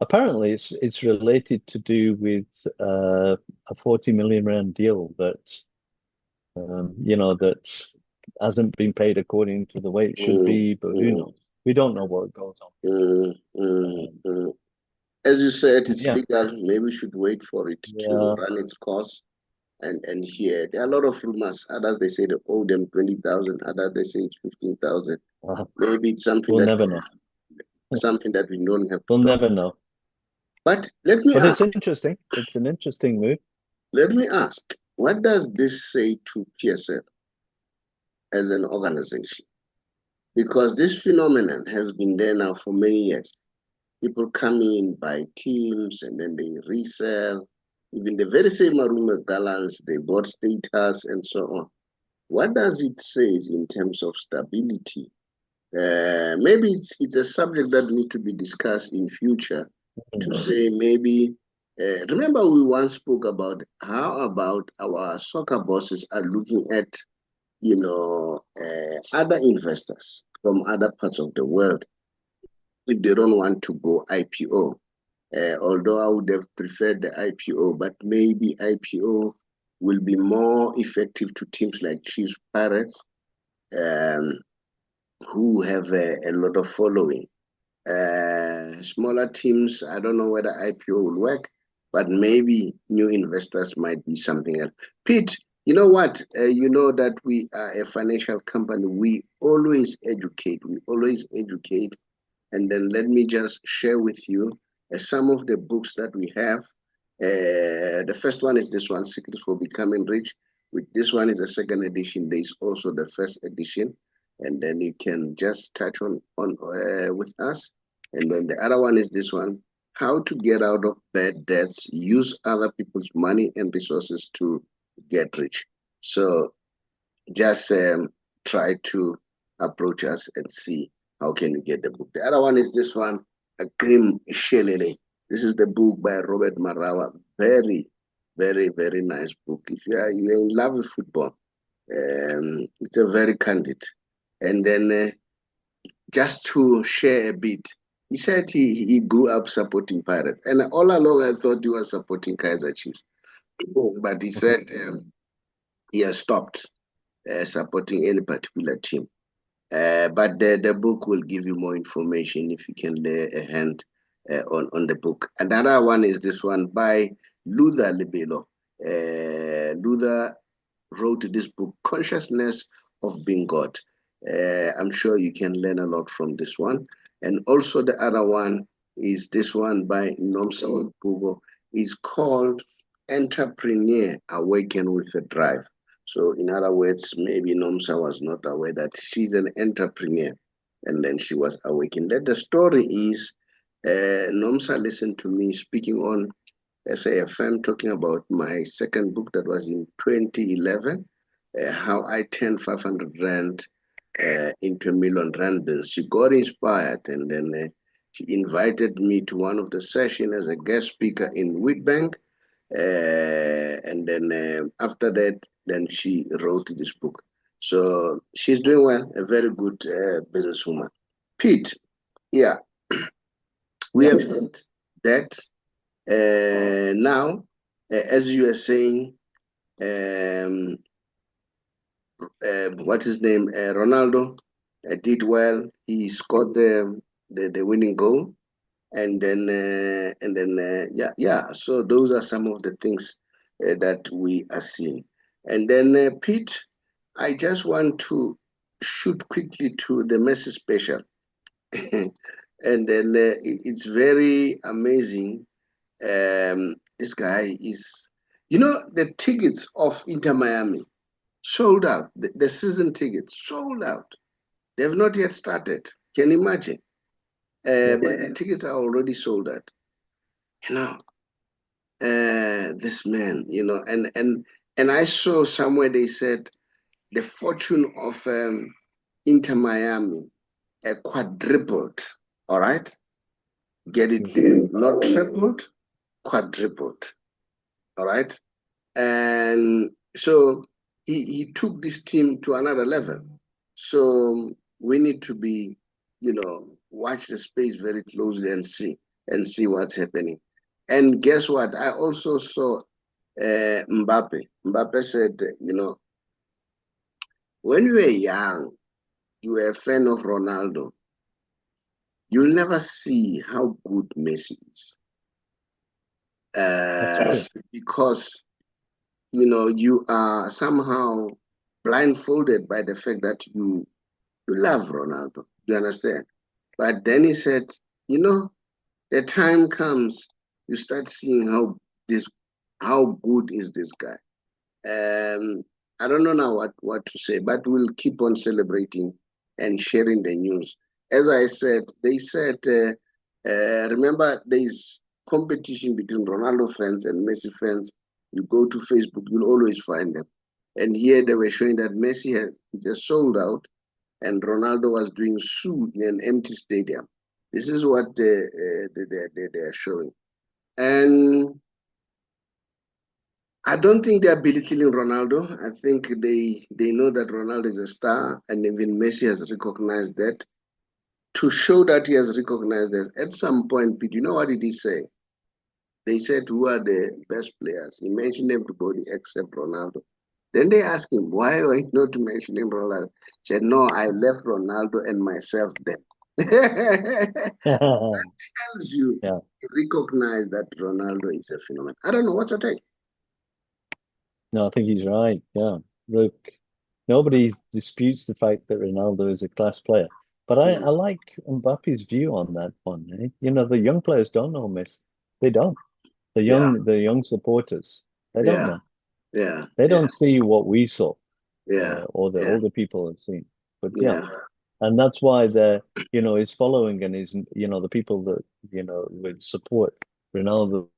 Speaker 8: apparently it's related to do with a 40 million rand deal that that hasn't been paid according to the way it should be, but who knows? We don't know what goes on.
Speaker 7: As you said, it's legal. Maybe we should wait for it to run its course and hear. There are a lot of rumors. Others, they say they owe them 20,000. Others, they say it's 15,000. Maybe it's something
Speaker 8: we'll never know.
Speaker 7: Something that we don't have.
Speaker 8: We'll never know.
Speaker 7: But let me ask.
Speaker 8: It's interesting. It's an interesting move.
Speaker 7: Let me ask, what does this say to PSL as an organization? Because this phenomenon has been there now for many years. People come in, buy teams, and then they resell. Even the very same Marumo Gallants, they bought status and so on. What does it say in terms of stability? Maybe it's a subject that needs to be discussed in future, to say maybe, remember we once spoke about how about our soccer bosses are looking at, other investors from other parts of the world if they don't want to go IPO. Although I would have preferred the IPO, but maybe IPO will be more effective to teams like Chiefs, Pirates, who have a lot of following. Smaller teams, I don't know whether IPO will work, but maybe new investors might be something else. Pete, you know what? You know that we are a financial company. We always educate. And then let me just share with you some of the books that we have. The first one is this one, Secrets for Becoming Rich. With this one is the second edition. There is also the first edition. And then you can just touch on with us. And then the other one is this one, How to Get Out of Bad Debts, Use Other People's Money and Resources to Get Rich. So just try to approach us and see how can you get the book. The other one is this one, Grim Shelele. This is the book by Robert Marawa. Very, very, very nice book. If you're in love with football, it's a very candid. And then just to share a bit, he said he grew up supporting Pirates. And all along I thought he was supporting Kaizer Chiefs. But he said he has stopped supporting any particular team. But the book will give you more information if you can lay a hand on the book. Another one is this one by Luther Libelo. Luther wrote this book, Consciousness of Being God. I'm sure you can learn a lot from this one. And also the other one is this one by Nomsa Mpugo. It's called Entrepreneur Awaken with a Drive. So in other words, maybe Nomsa was not aware that she's an entrepreneur, and then she was awakened. That the story is, Nomsa listened to me speaking on SAFM, talking about my second book that was in 2011, how I turned 500 Rand into a million Rand bills. She got inspired, and then she invited me to one of the sessions as a guest speaker in Witbank. And then after that, then she wrote this book. So she's doing well, a very good businesswoman. Pete, yeah, we have heard that now, as you are saying, what's his name? Ronaldo did well. He scored the winning goal. And then, yeah. So those are some of the things that we are seeing. And then, Pete, I just want to shoot quickly to the Messi special. And then it's very amazing. This guy is, the tickets of Inter Miami sold out. The season tickets sold out. They have not yet started. Can you imagine? But the tickets are already sold out. This man, and I saw somewhere they said the fortune of Inter Miami quadrupled. All right, get it there, not tripled, quadrupled. All right, and so he took this team to another level. So we need to be, watch the space very closely and see what's happening. And guess what? I also saw Mbappe. Mbappe said, when you were young, you were a fan of Ronaldo. You'll never see how good Messi is. Because, you are somehow blindfolded by the fact that you love Ronaldo. You understand? But then he said, the time comes, you start seeing how good is this guy. I don't know now what to say, but we'll keep on celebrating and sharing the news. As I said, they said, remember there's competition between Ronaldo fans and Messi fans. You go to Facebook, you'll always find them. And here they were showing that Messi is sold out, and Ronaldo was doing Sue in an empty stadium. This is what they're showing. And I don't think they're belittling Ronaldo. I think they know that Ronaldo is a star, and even Messi has recognized that. To show that he has recognized that, at some point, Pete, you know what did he say? They said, who are the best players? He mentioned everybody except Ronaldo. Then they asked him, why are you not mentioning Ronaldo? He said, no, I left Ronaldo and myself there. That tells you,
Speaker 8: Yeah.
Speaker 7: recognize that Ronaldo is a phenomenon. I don't know, what's your take?
Speaker 8: No, I think he's right. Yeah. Look, nobody disputes the fact that Ronaldo is a class player. But I like Mbappe's view on that one. Eh? You know, the young players don't know Messi. They don't. The young supporters, they don't know.
Speaker 7: Yeah.
Speaker 8: They don't see what we saw.
Speaker 7: Yeah.
Speaker 8: Or the older people have seen. But
Speaker 7: Yeah.
Speaker 8: and that's why his following and his, the people that, would support Ronaldo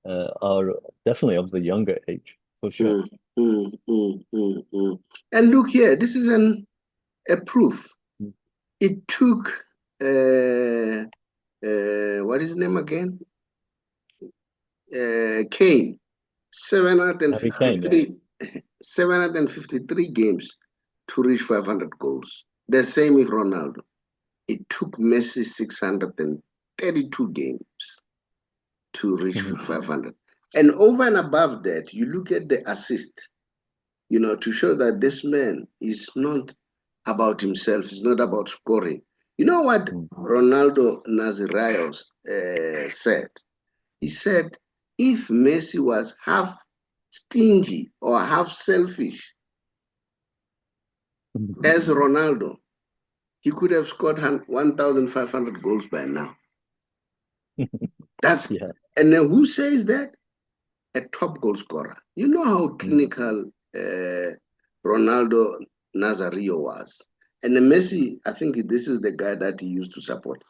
Speaker 8: are definitely of the younger age, for sure.
Speaker 7: And look here, this is a proof. It took what is his name again? Kane, 753 games to reach 500 goals. The same with Ronaldo. It took Messi 632 games to reach 500. And over and above that, you look at the assist, to show that this man is not about himself, it's not about scoring. You know what Ronaldo Nazario said? He said, if Messi was half stingy or half selfish as Ronaldo, he could have scored 1,500 goals by now. That's And then who says that? A top goal scorer. You know how clinical Ronaldo Nazario was. And Messi, I think this is the guy that he used to support.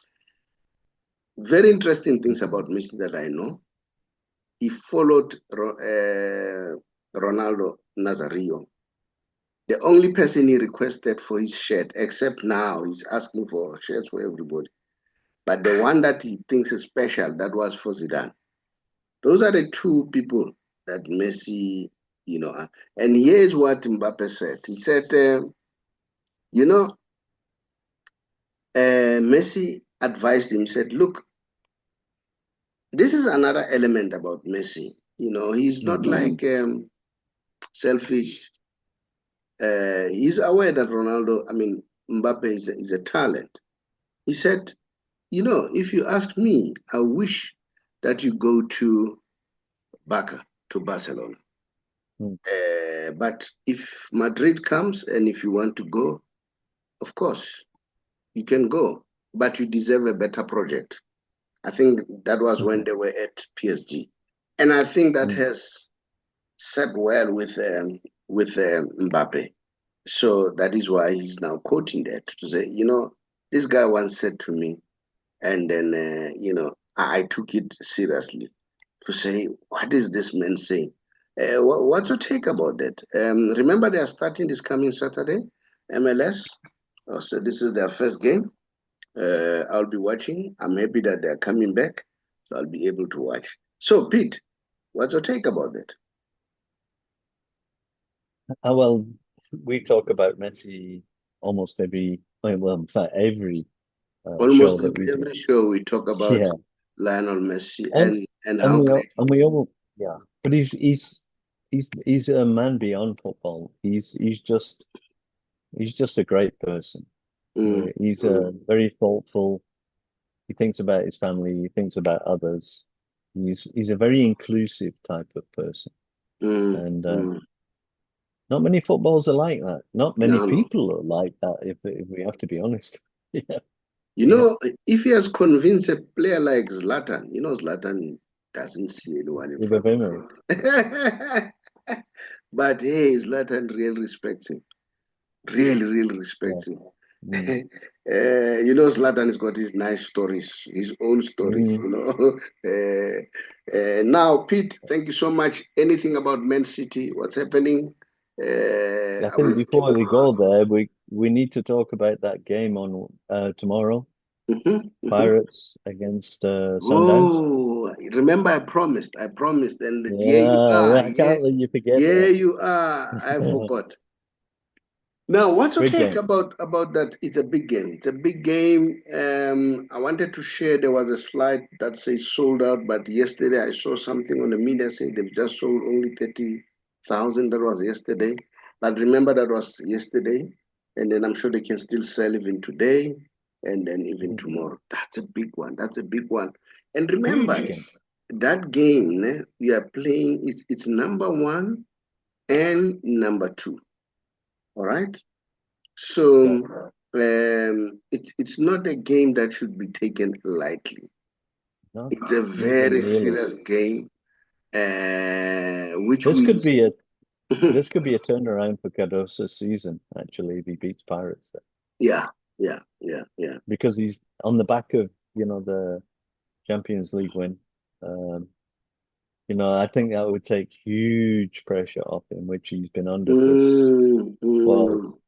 Speaker 7: Very interesting things about Messi that I know. He followed Ronaldo Nazario. The only person he requested for his shirt, except now he's asking for shirts for everybody. But the one that he thinks is special, that was for Zidane. Those are the two people that Messi, and here's what Mbappe said. He said, Messi advised him, said, look, this is another element about Messi. He's not like selfish. He's aware that Mbappe is a talent. He said, if you ask me, I wish that you go to Barcelona. But if Madrid comes and if you want to go, of course, you can go, but you deserve a better project. I think that was when they were at PSG. And I think that has set well with Mbappe. So that is why he's now quoting that to say, this guy once said to me, and then, I took it seriously to say, what is this man saying? What's your take about that? Remember, they are starting this coming Saturday, MLS. So this is their first game. I'll be watching. I'm happy that they're coming back, so I'll be able to watch. So, Pete, what's your take about that?
Speaker 8: Well, we talk about Messi almost every, in fact, every
Speaker 7: almost
Speaker 8: show
Speaker 7: every show we talk about Lionel Messi and how great.
Speaker 8: But he's a man beyond football. He's just a great person. He's very thoughtful. He thinks about his family. He thinks about others. He's a very inclusive type of person. And not many footballs are like that. Not many people are like that, if we have to be honest.
Speaker 7: If he has convinced a player like Zlatan, Zlatan doesn't see anyone in front of him. But hey, Zlatan really respects him. Really respects him. Zlatan has got his nice stories, his own stories, Now, Pete, thank you so much. Anything about Man City? What's happening?
Speaker 8: I think before we go there, we need to talk about that game on tomorrow. Pirates against Sundowns.
Speaker 7: Oh, remember I promised, and here you
Speaker 8: Yeah,
Speaker 7: are.
Speaker 8: I can't let you forget
Speaker 7: Here
Speaker 8: that.
Speaker 7: you are. I forgot. Now, what's your
Speaker 8: Big
Speaker 7: take
Speaker 8: game.
Speaker 7: about that? It's a big game. It's a big game. I wanted to share. There was a slide that says sold out, but yesterday I saw something on the media saying they've just sold only 30,000. That was yesterday. But remember, that was yesterday, and then I'm sure they can still sell even today, and then even tomorrow. That's a big one. That's a big one. And remember,
Speaker 8: Huge game.
Speaker 7: that game we are playing. It's number 1 and number 2. All right. So it's not a game that should be taken lightly.
Speaker 8: No,
Speaker 7: It's a
Speaker 8: not
Speaker 7: very
Speaker 8: really.
Speaker 7: serious game, which
Speaker 8: This
Speaker 7: we
Speaker 8: could be a this could be a turnaround for Cardoso's season. Actually, if he beats Pirates, there.
Speaker 7: yeah.
Speaker 8: Because he's on the back of the Champions League win. I think that would take huge pressure off him, which he's been under well.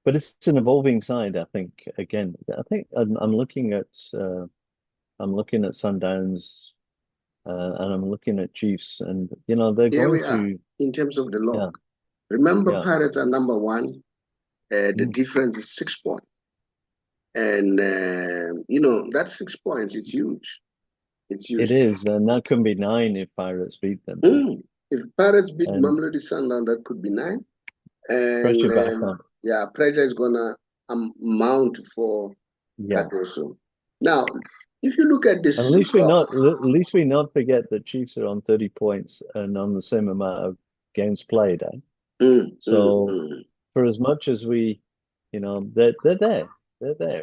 Speaker 8: But it's an evolving side, I think. Again, I think I'm looking at Sundowns, and I'm looking at Chiefs, and they're
Speaker 7: Here
Speaker 8: going
Speaker 7: we are
Speaker 8: through.
Speaker 7: in terms of the log. Remember,
Speaker 8: Yeah.
Speaker 7: Pirates are number 1. The difference is 6 points, and that 6 points is huge. It's huge.
Speaker 8: It is, and that can be 9 if Pirates beat them.
Speaker 7: If Pirates beat Mamelodi Sundowns, that could be 9. And
Speaker 8: pressure back on.
Speaker 7: Yeah, pressure is gonna mount for Cardoso. Now, if you look at this,
Speaker 8: at least we not forget that Chiefs are on 30 points and on the same amount of games played. For as much as we, they're there,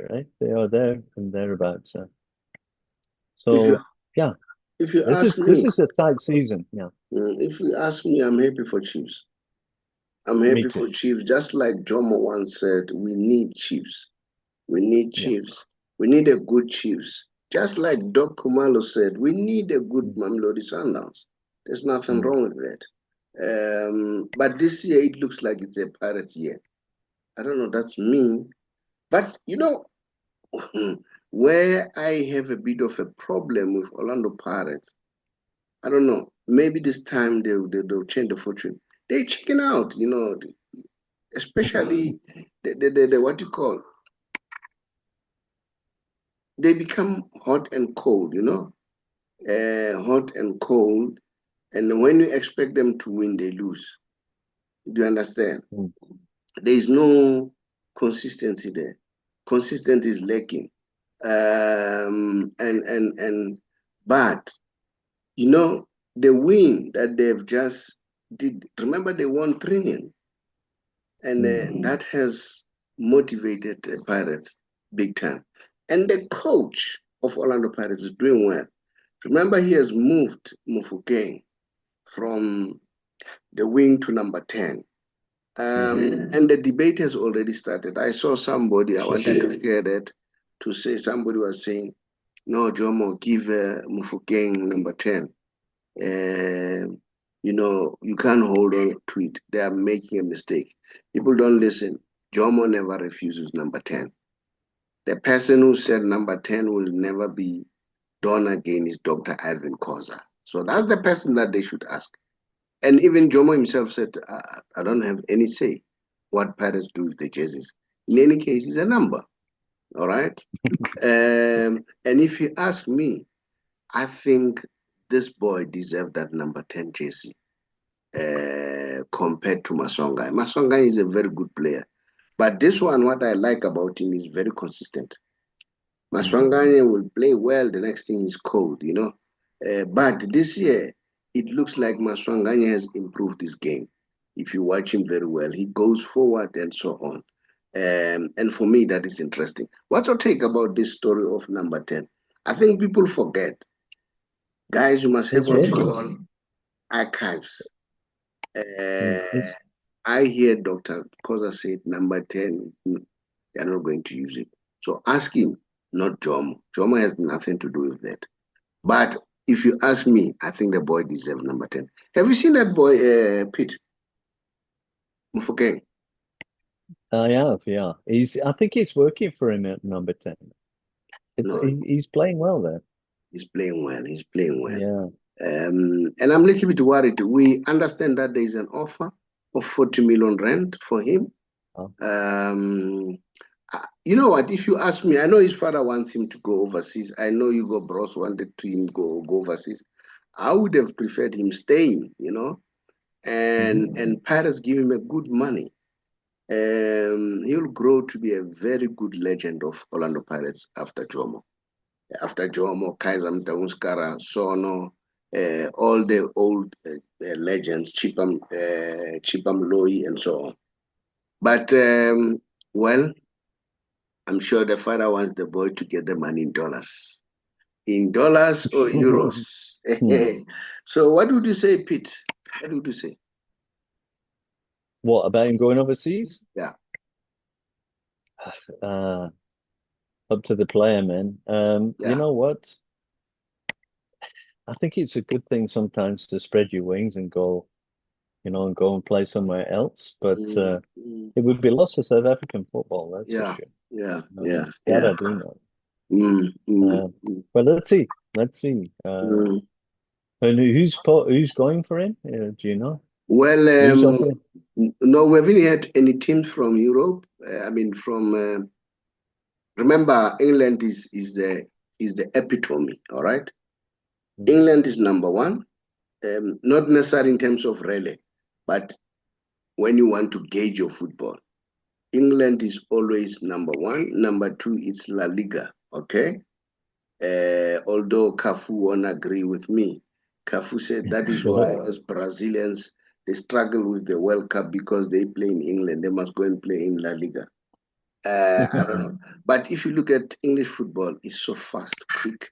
Speaker 8: right? They are there and thereabouts. So
Speaker 7: if you
Speaker 8: this is a tight season. Yeah.
Speaker 7: If you ask me, I'm happy for Chiefs. I'm happy for Chiefs. Just like Jomo once said, we need Chiefs. We need Chiefs. We need a good Chiefs. Just like Doc Khumalo said, we need a good Mamelodi Sundowns. There's nothing wrong with that. But this year, it looks like it's a Pirates year. I don't know, that's me. But, where I have a bit of a problem with Orlando Pirates, I don't know, maybe this time they'll change the fortune. They chicken out, especially the what you call. They become hot and cold, hot and cold. And when you expect them to win, they lose. Do you understand? There is no consistency there. Consistency is lacking. But the win that they've just did, remember they won 3-0, and that has motivated the Pirates big time. And the coach of Orlando Pirates is doing well. Remember, he has moved Mufokeng from the wing to number 10. And the debate has already started. I saw somebody, I wanted to share that, to say somebody was saying, no, Jomo, give Mufokeng number 10. You can't hold on to it. They are making a mistake. People don't listen. Jomo never refuses number 10. The person who said number 10 will never be done again is Dr. Ivan Khoza. So that's the person that they should ask. And even Jomo himself said, I don't have any say what Pirates do with the jerseys. In any case, it's a number. All right? And if you ask me, I think this boy deserved that number 10 jersey compared to Masonga. Masonga is a very good player. But this one, what I like about him is very consistent. Maswanganye will play well, the next thing is cold, But this year, it looks like Maswanganye has improved his game. If you watch him very well, he goes forward and so on. And for me, that is interesting. What's your take about this story of number 10? I think people forget. Guys, you must have what you call archives. I hear Dr. Khoza said number 10, they're not going to use it. So ask him, not Jomo. Jomo has nothing to do with that. But if you ask me, I think the boy deserves number 10. Have you seen that boy, Pete? Mufokeng?
Speaker 8: I have, yeah. I think he's working for him at number 10. He's playing well there.
Speaker 7: He's playing well. He's playing well.
Speaker 8: Yeah.
Speaker 7: And I'm a little bit worried. We understand that there is an offer of 40 million rand for him.
Speaker 8: Oh.
Speaker 7: You know what? If you ask me, I know his father wants him to go overseas. I know Hugo Bros wanted him go overseas. I would have preferred him staying, you know, and Pirates give him a good money. He'll grow to be a very good legend of Orlando Pirates after Jomo. After Jomo, Kaizer Chiefs, Sono, all the old legends, Chipam Loyi, and so on. But, well, I'm sure the father wants the boy to get the money in dollars. In dollars or euros. So what would you say, Pete? What would you say?
Speaker 8: What, about him going overseas?
Speaker 7: Yeah.
Speaker 8: Up to the player, man.
Speaker 7: Yeah.
Speaker 8: You know what? I think it's a good thing sometimes to spread your wings and go, you know, and go and play somewhere else. But it would be lost to South African football, that's for sure.
Speaker 7: Yeah.
Speaker 8: That I do know. But let's see. And who's going for him? Do you know?
Speaker 7: Well, no, we haven't had any teams from Europe. I mean, from remember, England is the epitome. All right, England is number one, not necessarily in terms of relay, but when you want to gauge your football, England is always number one. Number two is La Liga. Okay, although Cafu won't agree with me. Cafu said that is why as Brazilians they struggle with the World Cup because they play in England. They must go and play in La Liga. I don't know. But if you look at English football, it's so fast, quick,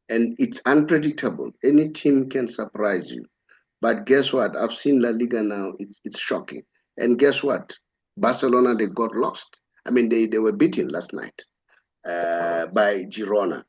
Speaker 7: and it's unpredictable. Any team can surprise you. But guess what? I've seen La Liga now. It's shocking. And guess what? Barcelona, they got lost. I mean, they were beaten last night by Girona.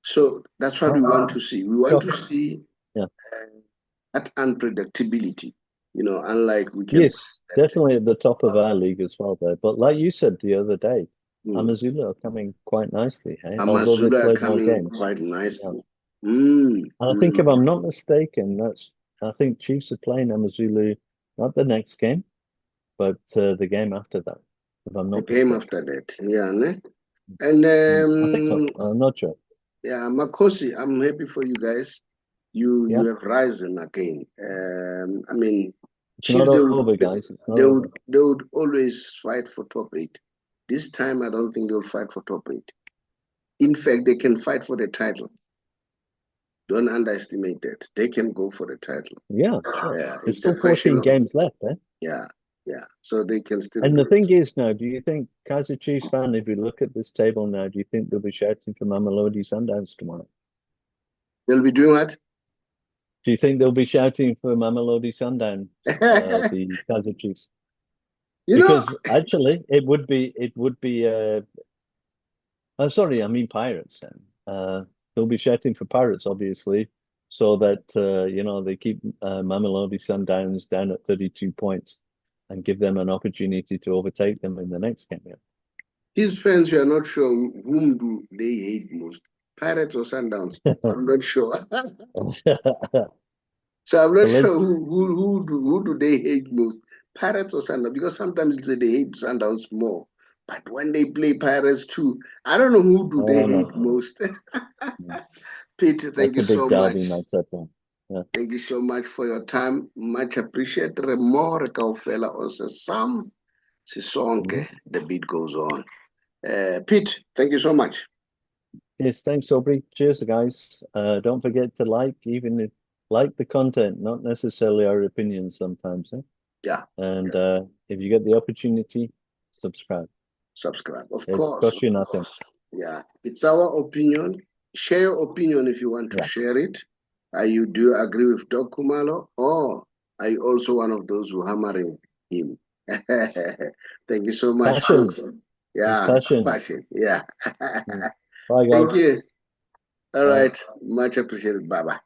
Speaker 7: So that's what we want to see. We want to see that unpredictability. You know, unlike we can.
Speaker 8: Yes, definitely at the top of our league as well, there. But like you said the other day, Amazulu are coming quite nicely. Hey?
Speaker 7: Amazulu are coming quite nicely.
Speaker 8: I think if I'm not mistaken, I think Chiefs are playing Amazulu not the next game, but the game after that. If I'm not
Speaker 7: game after that, ne? And
Speaker 8: I think so. I'm not sure.
Speaker 7: Yeah, Makosi, I'm happy for you guys. You have risen again. I mean, Chiefs, they would always fight for top 8. This time, I don't think they'll fight for top 8. In fact, they can fight for the title. Don't underestimate that. They can go for the title.
Speaker 8: Yeah, sure. There's still 14 games left, eh?
Speaker 7: Yeah. So they can still.
Speaker 8: And the thing is now, do you think Kaizer Chiefs fan, if you look at this table now, do you think they'll be shouting for Mamelodi Sundowns tomorrow?
Speaker 7: They'll be doing what?
Speaker 8: Do you think they'll be shouting for Mamelodi Sundowns, the Kaizer Chiefs? Because actually, it would be. Sorry, I mean Pirates. They'll be shouting for Pirates, obviously, so that they keep Mamelodi Sundowns down at 32 points and give them an opportunity to overtake them in the next game.
Speaker 7: His fans, we are not sure whom do they hate most. Pirates or Sundowns? I'm not sure. So I'm not sure who do they hate most, Pirates or Sundowns? Because sometimes they hate Sundowns more, but when they play Pirates too, I don't know who do they hate most. Pete, thank you so much. Thank you so much for your time. Much appreciated. More kaofela also some sisonke. The beat goes on. Pete, thank you so much.
Speaker 8: Yes, thanks, Saubrey. Cheers, guys. Don't forget to like the content, not necessarily our opinions sometimes. Eh?
Speaker 7: Yeah.
Speaker 8: And if you get the opportunity, subscribe.
Speaker 7: Of
Speaker 8: It
Speaker 7: course.
Speaker 8: costs you nothing.
Speaker 7: Yeah. It's our opinion. Share your opinion if you want to share it. You do agree with Doc Khumalo, or are you also one of those who hammering him? Thank you so much.
Speaker 8: Passion.
Speaker 7: Passion. Yeah.
Speaker 8: Bye, guys.
Speaker 7: Thank you. All right. Much appreciated. Bye-bye.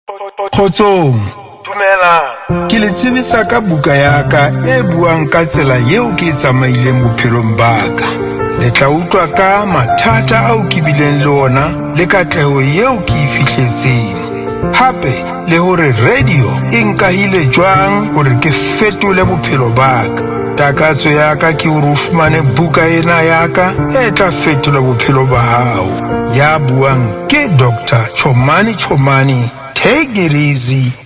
Speaker 9: Kgotsong, ke le tsebetsa ka buka ya ka e buang ka tsela yeo ke tsamaileng bophelong ba ka. le tla utlwa ka mathata ao ke bileng le ona le katleho yeo ke e fihletseng. Hape le hore radio e nkahile jwang hore ke fetole bophelo ba ka. Takatso ya ka ke hore o fumane buka ena ya ka e tla fetola bophelo ba hao. Ya buang ke Dr. Khumalo. Take it easy.